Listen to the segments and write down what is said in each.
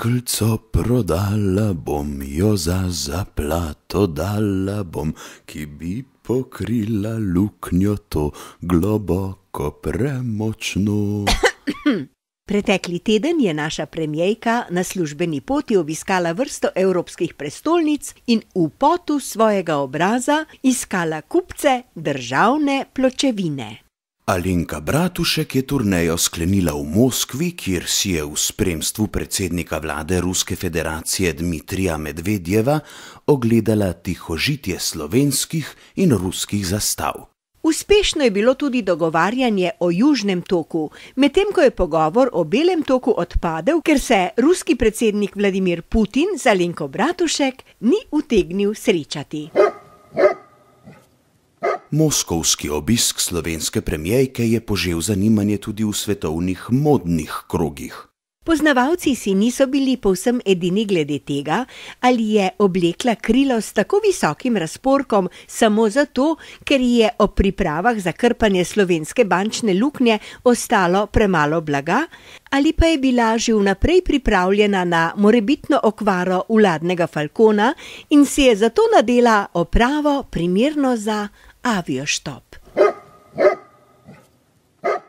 Deklico prodala bom, jo za zaplato dala bom, ki bi pokrila luknjo to globoko premočno. Pretekli teden je naša premierka na službeni poti obiskala vrsto evropskih prestolnic in v potu svojega obraza iskala kupce državne pločevine. Alenka Bratušek je turnejo sklenila v Moskvi, kjer si je v spremstvu predsednika vlade Ruske federacije Dmitrija Medvedjeva ogledala tihožitje slovenskih in ruskih zastav. Uspešno je bilo tudi dogovarjanje o Južnem toku, medtem ko je pogovor o Belem toku odpadel, ker se ruski predsednik Vladimir Putin z Alenko Bratušek ni utegnil srečati. Moskovski obisk slovenske premierke je požel zanimanje tudi v svetovnih modnih krogih. Poznavalci si niso bili povsem edini glede tega, ali je oblekla krilo s tako visokim razporkom samo zato, ker ji je ob pripravah za krpanje slovenske bančne luknje ostalo premalo blaga, ali pa je bila že vnaprej pripravljena na morebitno okvaro vladnega falcona in si je zato nadela opravo primerno za avioštop.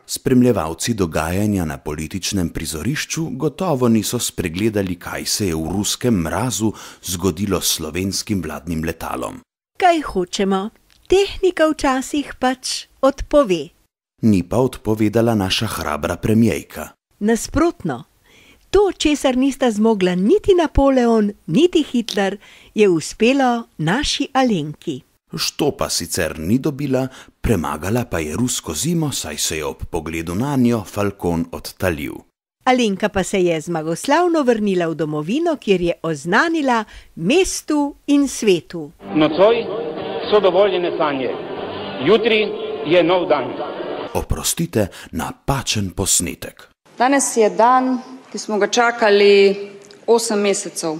Spremljevalci dogajanja na političnem prizorišču gotovo niso spregledali, kaj se je v ruskem mrazu zgodilo s slovenskim vladnim letalom. Kaj hočemo? Tehnika včasih pač odpove. Ni pa odpovedala naša hrabra premierka. Nasprotno, to, česar nista zmogla niti Napoleon, niti Hitler, je uspelo naši Alenki. Štopa sicer ni dobila, premagala pa je rusko zimo, saj se je ob pogledu nanjo falcon odtalil. Alenka pa se je zmagoslavno vrnila v domovino, kjer je oznanila mestu in svetu. Nocoj so dovoljene sanje, jutri je nov dan. Oprostite, napačen posnetek. Danes je dan, ki smo ga čakali 8 mesecev.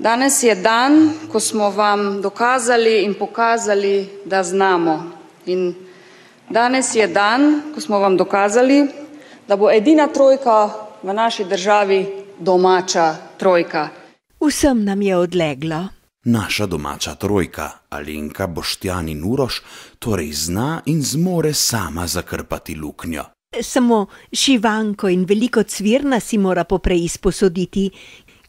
Danes je dan, ko smo vam dokazali in pokazali, da znamo. In danes je dan, ko smo vam dokazali, da bo edina trojka v naši državi domača trojka. Vsem nam je odleglo. Naša domača trojka, Alenka, Boštjan in Uroš, torej zna in zmore sama zakrpati luknjo. Samo šivanko in veliko cvirna si mora poprej izposoditi,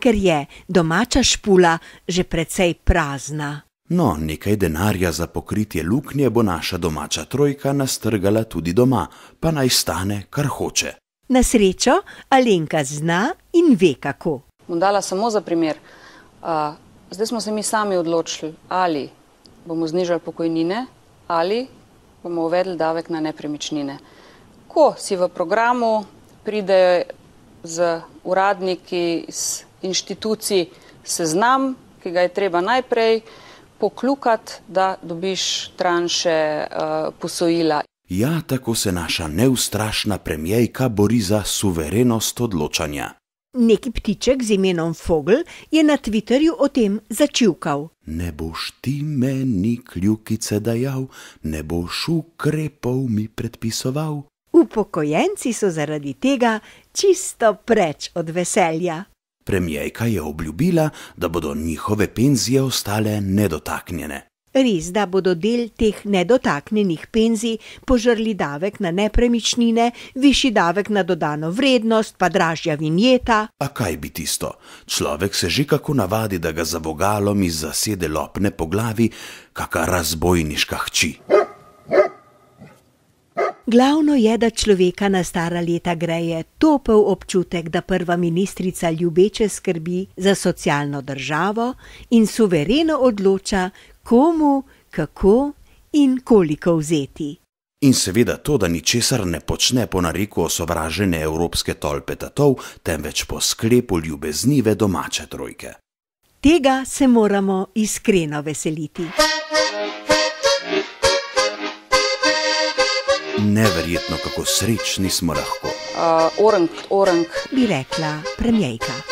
ker je domača špula že precej prazna. No, nekaj denarja za pokritje luknje bo naša domača trojka nastrgala tudi doma, pa naj stane, kar hoče. Na srečo Alenka zna in ve kako. Bom dala samo za primer. Zdaj smo se mi sami odločili, ali bomo znižali pokojnine, ali bomo uvedli davek na nepremičnine. Ko si v programu pridejo z uradniki iz inštitucij seznam, ki ga je treba najprej poklukati, da dobiš tranše posojila. Ja, tako se naša neustrašna premierka bori za suverenost odločanja. Neki ptiček z imenom Fogl je na Twitterju o tem začivkal. Ne boš ti meni kljukice dajal, ne boš ukrepov mi predpisoval. Upokojenci so zaradi tega čisto preč od veselja. Premierka je obljubila, da bodo njihove penzije ostale nedotaknjene. Res, da bodo del teh nedotaknjenih penzij požrli davek na nepremičnine, višji davek na dodano vrednost, pa dražja vinjeta. A kaj bi tisto? Človek se že kako navadi, da ga za vogalom iz zasede lopne po glavi kaka razbojniška hči. Glavno je, da človeka na stara leta greje topel občutek, da prva ministrica ljubeče skrbi za socialno državo in suvereno odloča, komu, kako in koliko vzeti. In seveda to, da ničesar ne počne po nareku osovražene evropske tolpe tatov, temveč po sklepu ljubeznive domače trojke. Tega se moramo iskreno veseliti. Neverjetno, kako srečni smo lahko. Orang, Bi rekla premierka.